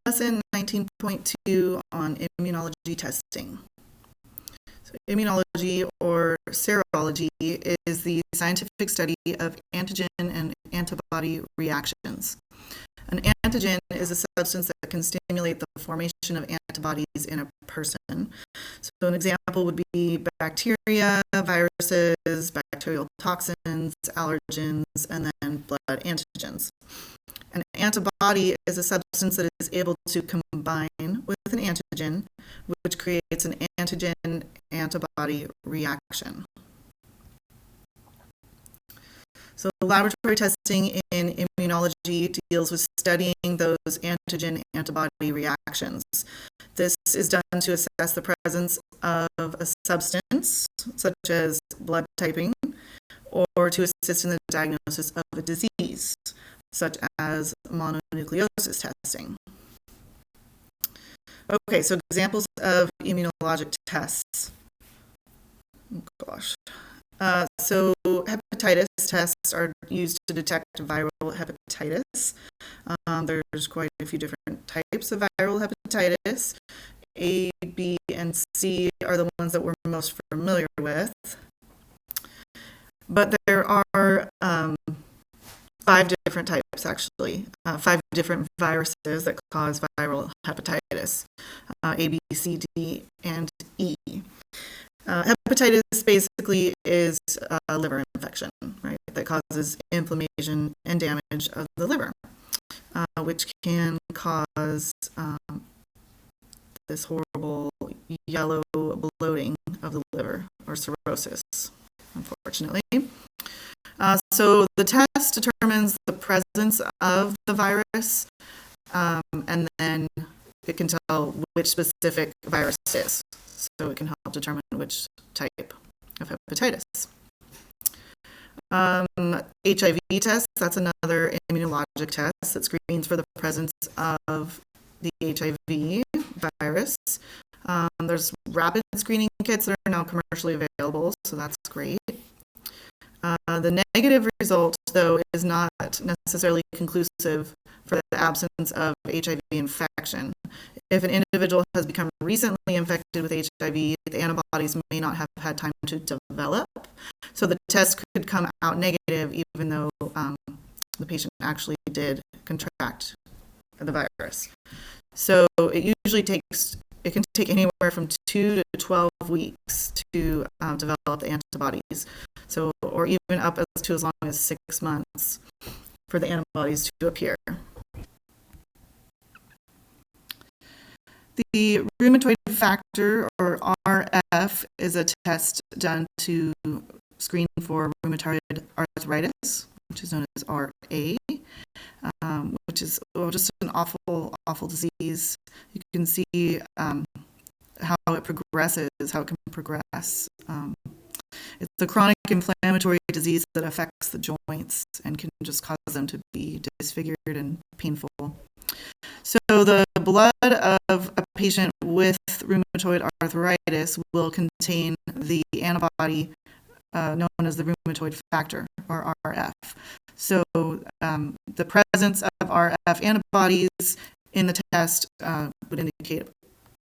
Lesson 19.2 on immunology testing. So immunology or serology is the scientific study of antigen and antibody reactions. An antigen is a substance that can stimulate the formation of antibodies in a person. So an example would be bacteria, viruses, bacterial toxins, allergens, and then blood antigens. An antibody is a substance that is able to combine with an antigen, which creates an antigen-antibody reaction. So laboratory testing in immunology deals with studying those antigen-antibody reactions. This is done to assess the presence of a substance, such as blood typing, or to assist in the diagnosis of a disease, such as mononucleosis testing. Okay, so examples of immunologic tests. Oh, gosh. So hepatitis tests are used to detect viral hepatitis. There's quite a few different types of viral hepatitis. A, B, and C are the ones that we're most familiar with. But there are 5 different types, actually, 5 different viruses that cause viral hepatitis, A, B, C, D, and E. Hepatitis basically is a liver infection, right, that causes inflammation and damage of the liver, which can cause this horrible yellow bloating of the liver, or cirrhosis, unfortunately. So the test determines the presence of the virus, and then it can tell which specific virus it is. So it can help determine which type of hepatitis. HIV test, that's another immunologic test that screens for the presence of the HIV virus. There's rapid screening kits that are now commercially available, so that's great. The negative result, though, is not necessarily conclusive for the absence of HIV infection. If an individual has become recently infected with HIV, the antibodies may not have had time to develop, so the test could come out negative even though the patient actually did contract the virus. So it can take anywhere from 2 to 12 weeks to develop the antibodies. So, or even up to as long as 6 months for the antibodies to appear. The rheumatoid factor, or RF, is a test done to screen for rheumatoid arthritis, which is known as RA, which is just an awful disease. You can see how it progresses, how it can progress. It's a chronic inflammatory disease that affects the joints and can just cause them to be disfigured and painful. So the blood of a patient with rheumatoid arthritis will contain the antibody known as the rheumatoid factor, or RF. So the presence of RF antibodies in the test would indicate,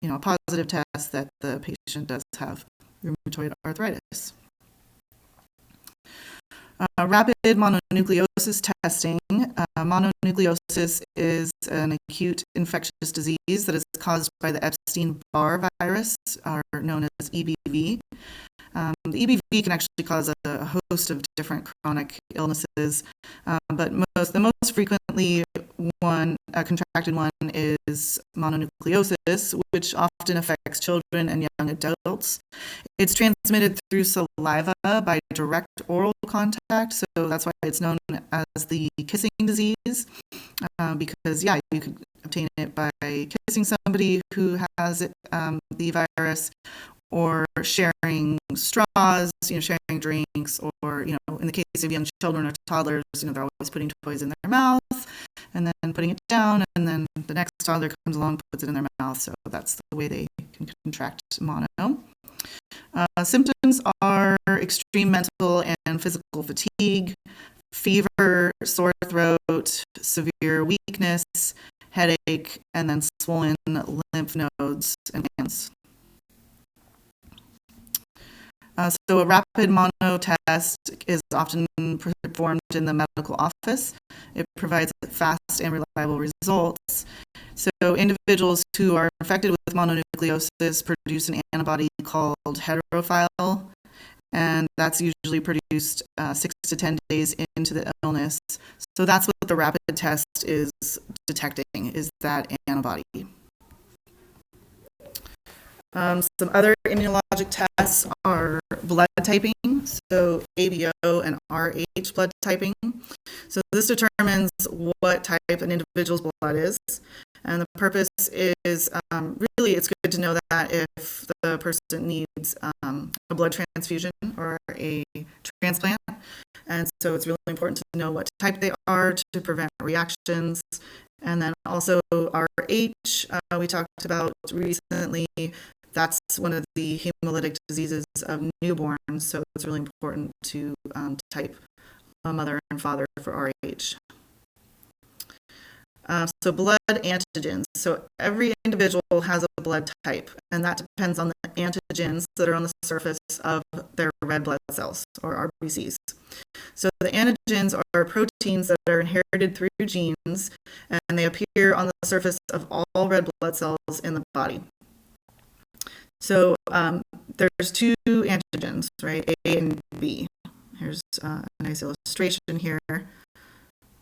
a positive test that the patient does have rheumatoid arthritis. Rapid mononucleosis testing. Mononucleosis is an acute infectious disease that is caused by the Epstein-Barr virus, or known as EBV. The EBV can actually cause a host of different chronic illnesses, but the most frequently contracted one is mononucleosis, which often affects children and young adults. It's transmitted through saliva by direct oral contact, so that's why it's known as the kissing disease, because, you could obtain it by kissing somebody who has it, the virus, or sharing straws, sharing drinks, or, in the case of young children or toddlers, they're always putting toys in their mouth and then putting it down, and then the next toddler comes along, puts it in their mouth, so that's the way they can contract mono. Symptoms are extreme mental and physical fatigue, fever, sore throat, severe weakness, headache, and then swollen lymph nodes and hands. So a rapid mono test is often performed in the medical office. It provides fast and reliable results. So individuals who are infected with mononucleosis produce an antibody called heterophile, and that's usually produced 6 to 10 days into the illness. So that's what the rapid test is detecting, is that antibody. Some other immunologic tests are blood typing, so ABO and RH blood typing. So this determines what type an individual's blood is. And the purpose is really it's good to know that if the person needs a blood transfusion or a transplant. And so it's really important to know what type they are to prevent reactions. And then also RH, we talked about recently. That's one of the hemolytic diseases of newborns, so it's really important to type a mother and father for RH. So blood antigens. So every individual has a blood type, and that depends on the antigens that are on the surface of their red blood cells, or RBCs. So the antigens are proteins that are inherited through genes, and they appear on the surface of all red blood cells in the body. So there's two antigens, right? A and B. Here's a nice illustration here.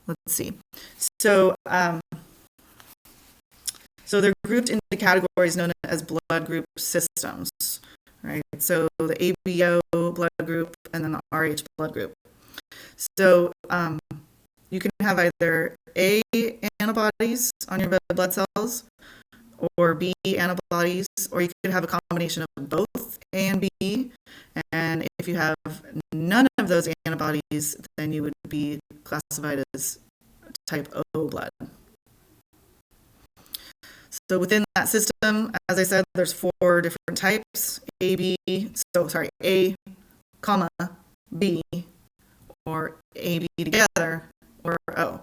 Let's see. So they're grouped into categories known as blood group systems, right? So the ABO blood group and then the RH blood group. So you can have either A antibodies on your red blood cells, or B antibodies, or you could have a combination of both A and B. And if you have none of those antibodies, then you would be classified as type O blood. So within that system, as I said, there's 4 different types: A, comma, B, or AB together, or O.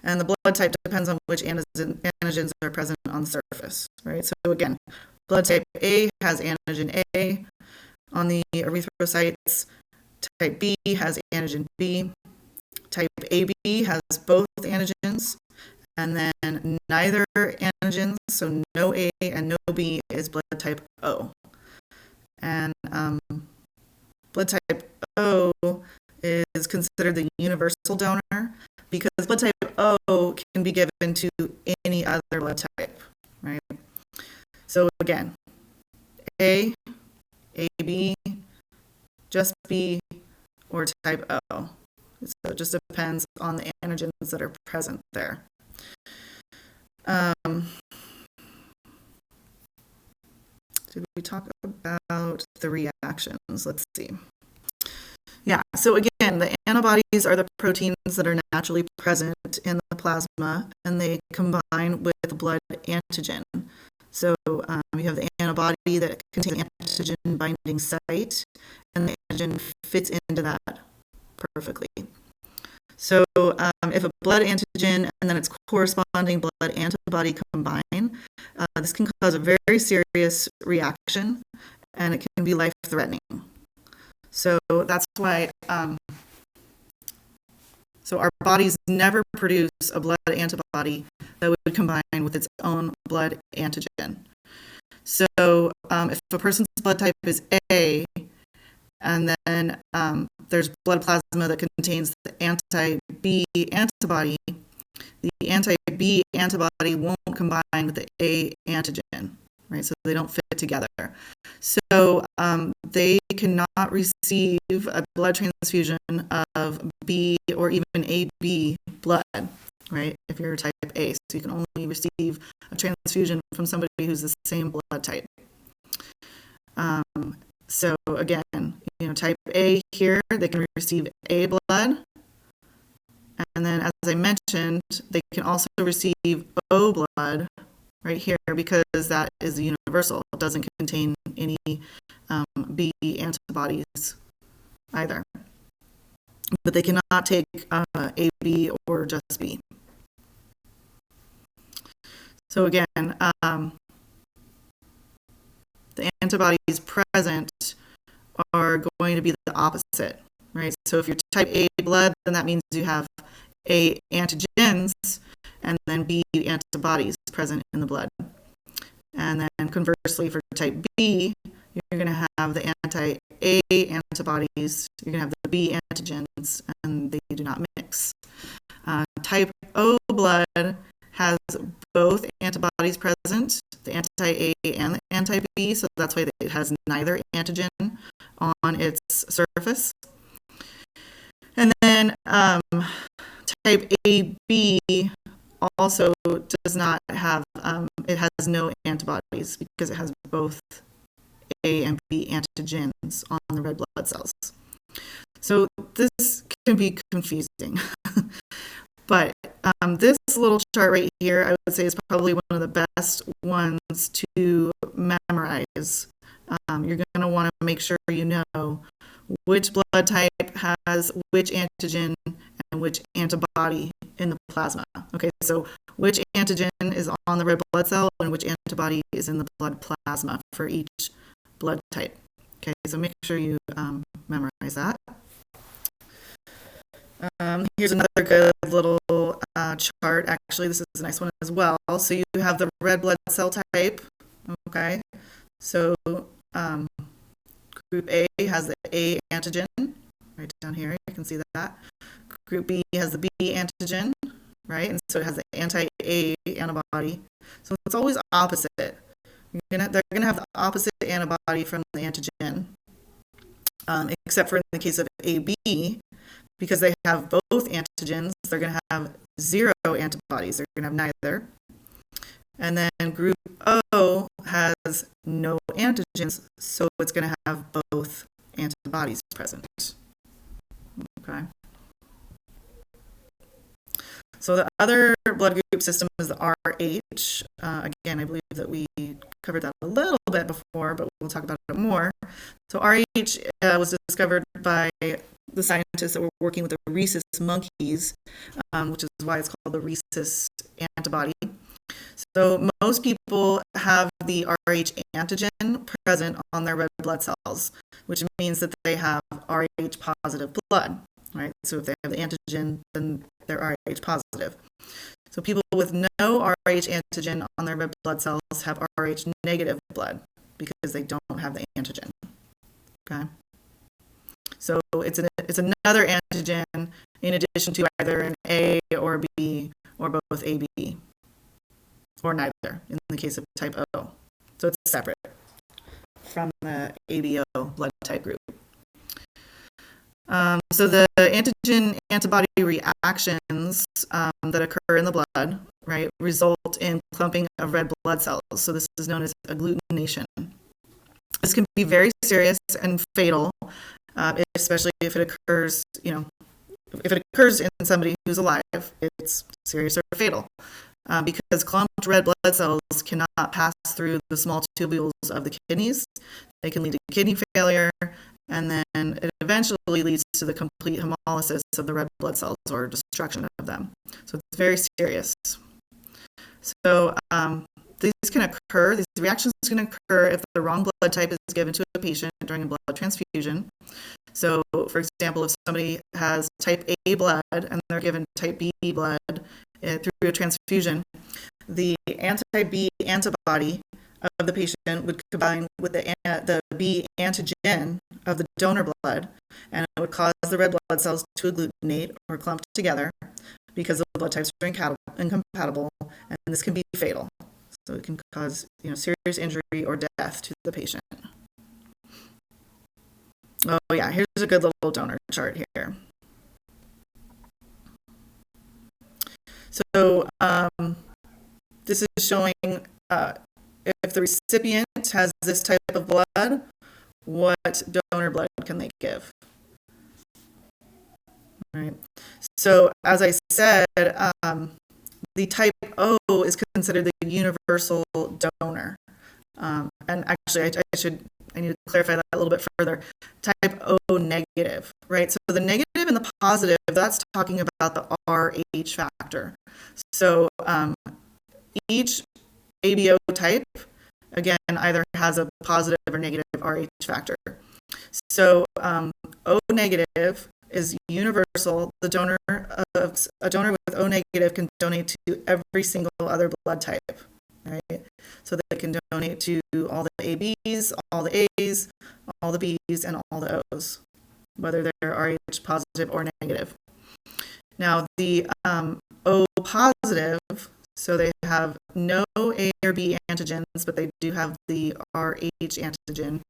And the blood type depends on which antigens are present on the surface, right? So again, blood type A has antigen A on the erythrocytes. Type B has antigen B. Type AB has both antigens. And then neither antigens, so no A and no B, is blood type O. And blood type O is considered the universal donor, because blood type O can be given to any other blood type, right? So again, A, AB, just B, or type O. So it just depends on the antigens that are present there. Did we talk about the reactions? Let's see. Yeah, so again, the antibodies are the proteins that are naturally present in the plasma, and they combine with the blood antigen. So you have the antibody that contains the antigen binding site, and the antigen fits into that perfectly. So if a blood antigen and then its corresponding blood antibody combine, this can cause a very serious reaction, and it can be life-threatening. So that's why so our bodies never produce a blood antibody that would combine with its own blood antigen. So if a person's blood type is A, and then there's blood plasma that contains the anti-B antibody, the anti-B antibody won't combine with the A antigen, right? So they don't fit together. So they cannot receive a blood transfusion of B or even AB blood, right? If you're type A, so you can only receive a transfusion from somebody who's the same blood type. So again, type A here, they can receive A blood. And then, as I mentioned, they can also receive O blood right here, because that is universal. It doesn't contain any B antibodies either. But they cannot take AB or just B. So again, the antibodies present are going to be the opposite, right? So if you're type A blood, then that means you have A antigens and then B antibodies present in the blood. And then conversely, for type B, you're going to have the anti-A antibodies, you're going to have the B antigens, and they do not mix. Type O blood has both antibodies present, the anti-A and the anti-B, so that's why it has neither antigen on its surface. And then type AB also does not have, it has no antibodies because it has both A and B antigens on the red blood cells. So this can be confusing. But this little chart right here, I would say, is probably one of the best ones to memorize. You're going to want to make sure you know which blood type has which antigen and which antibody in the plasma. Okay, so which antigen is on the red blood cell and which antibody is in the blood plasma for each blood type. Okay, so make sure you memorize that. Here's another good little chart. Actually, this is a nice one as well. So you have the red blood cell type. Okay, so group A has the A antigen right down here. You can see that. Group B has the B antigen, right? And so it has the anti-A antibody. So it's always opposite. They're gonna have the opposite antibody from the antigen, except for in the case of AB, because they have both antigens, they're going to have 0 antibodies. They're going to have neither. And then group O has no antigens, so it's going to have both antibodies present. Okay. So the other blood group system is the RH. Again, I believe that we covered that a little bit before, but we'll talk about it more. So RH was discovered by the scientists that were working with the rhesus monkeys, which is why it's called the rhesus antibody. So most people have the Rh antigen present on their red blood cells, which means that they have Rh positive blood, right? So if they have the antigen, then they're Rh positive. So people with no Rh antigen on their red blood cells have Rh negative blood because they don't have the antigen. Okay. So it's another antigen in addition to either an A or B or both AB or neither in the case of type O. So it's separate from the ABO blood type group. So the antigen antibody reactions that occur in the blood, right, result in clumping of red blood cells. So this is known as agglutination. This can be very serious and fatal, especially if it occurs, if it occurs in somebody who's alive, it's serious or fatal. Because clumped red blood cells cannot pass through the small tubules of the kidneys. They can lead to kidney failure, and then it eventually leads to the complete hemolysis of the red blood cells or destruction of them. So it's very serious. So these reactions can occur if the wrong blood type is given to a patient during a blood transfusion. So, for example, if somebody has type A blood and they're given type B blood through a transfusion, the anti-B antibody of the patient would combine with the B antigen of the donor blood, and it would cause the red blood cells to agglutinate or clump together because the blood types are incompatible, and this can be fatal. So it can cause serious injury or death to the patient. Oh yeah, here's a good little donor chart here. So this is showing if the recipient has this type of blood, what donor blood can they give? All right. So as I said, the type O is considered the universal donor. And actually, I need to clarify that a little bit further. Type O negative, right? So the negative and the positive, that's talking about the Rh factor. So each ABO type, again, either has a positive or negative Rh factor. So O negative is universal. A donor with O negative can donate to every single other blood type, right? So they can donate to all the ABs, all the As, all the Bs, and all the Os, whether they're Rh positive or negative. Now the O positive, so they have no A or B antigens, but they do have the Rh antigen.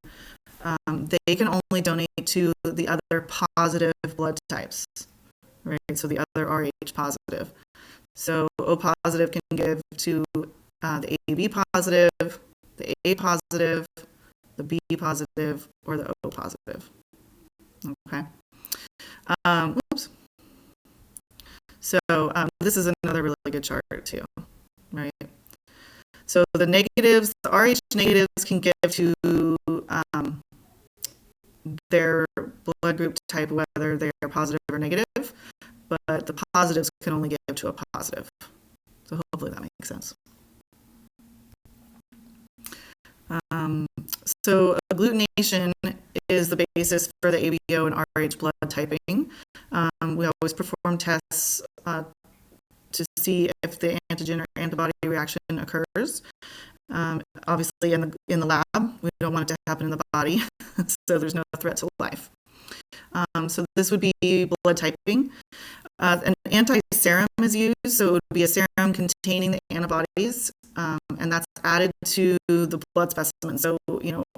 They can only donate to the other positive blood types, right? So the other Rh positive. So O positive can give to the AB positive, the A positive, the B positive, or the O positive. Okay. Whoops. So this is another really good chart too, right? So the negatives, the Rh negatives can give to their blood group type, whether they're positive or negative, but the positives can only give to a positive. So hopefully that makes sense. So agglutination is the basis for the ABO and Rh blood typing. We always perform tests to see if the antigen or antibody reaction occurs. Obviously, in the lab, we don't want it to happen in the body, so there's no threat to life. So this would be blood typing. An anti-serum is used, so it would be a serum containing the antibodies, and that's added to the blood specimen. So,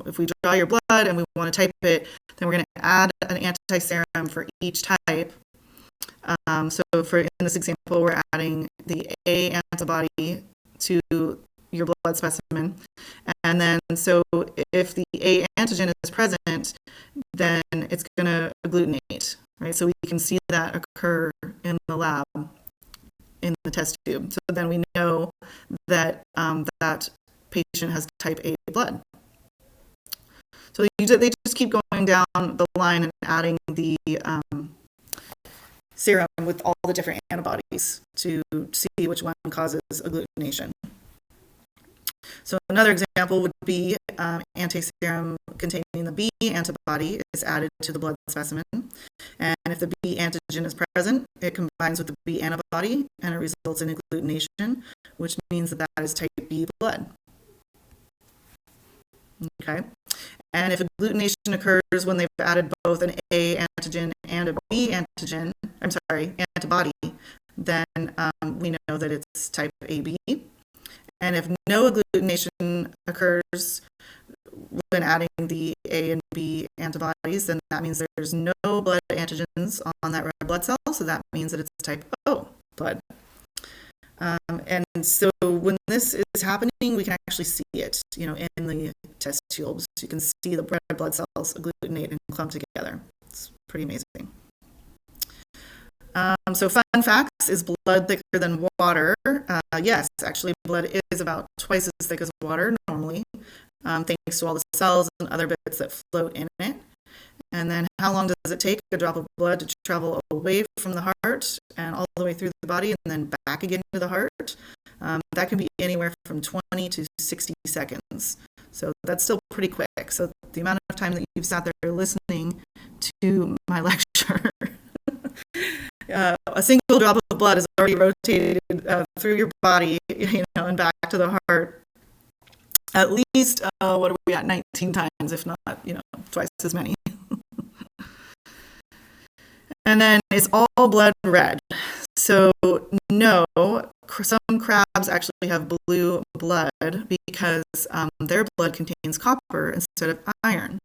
if we draw your blood and we want to type it, then we're going to add an anti-serum for each type. So in this example, we're adding the A antibody to your blood specimen. And then, so if the A antigen is present, then it's going to agglutinate, right? So we can see that occur in the lab, in the test tube. So then we know that that patient has type A blood. So they just keep going down the line and adding the serum with all the different antibodies to see which one causes agglutination. So another example would be anti-serum containing the B antibody is added to the blood specimen. And if the B antigen is present, it combines with the B antibody and it results in agglutination, which means that is type B blood. Okay. And if agglutination occurs when they've added both an A antigen and a B antigen, antibody, then we know that it's type AB. And if no agglutination occurs when adding the A and B antibodies, then that means there's no blood antigens on that red blood cell, so that means that it's type O blood. And so when this is happening, we can actually see it, in the test tubes. You can see the red blood cells agglutinate and clump together. It's pretty amazing. So fun facts, is blood thicker than water? Yes, actually blood is about twice as thick as water normally, thanks to all the cells and other bits that float in it. And then how long does it take a drop of blood to travel away from the heart and all the way through the body and then back again to the heart? That can be anywhere from 20 to 60 seconds. So that's still pretty quick. So the amount of time that you've sat there listening to my lecture, a single drop of blood is already rotated through your body, and back to the heart. At least, what are we at, 19 times, if not, twice as many. And then is all blood red? So no, some crabs actually have blue blood because their blood contains copper instead of iron.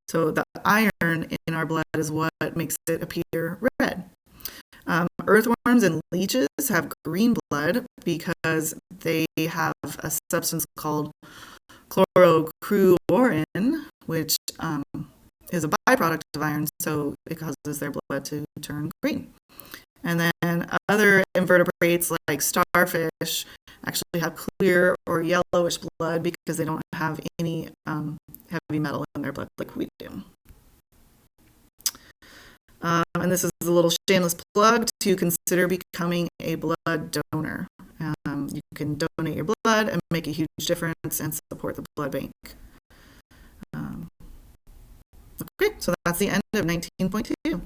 So the iron in our blood is what makes it appear red. Earthworms and leeches have green blood because they have a substance called chlorocruorin, which is a byproduct of iron, so it causes their blood to turn green. And then other invertebrates like starfish actually have clear or yellowish blood because they don't have any heavy metal in their blood like we do. And this is a little shameless plug to consider becoming a blood donor. You can donate your blood and make a huge difference and support the blood bank. Okay, so that's the end of 19.2.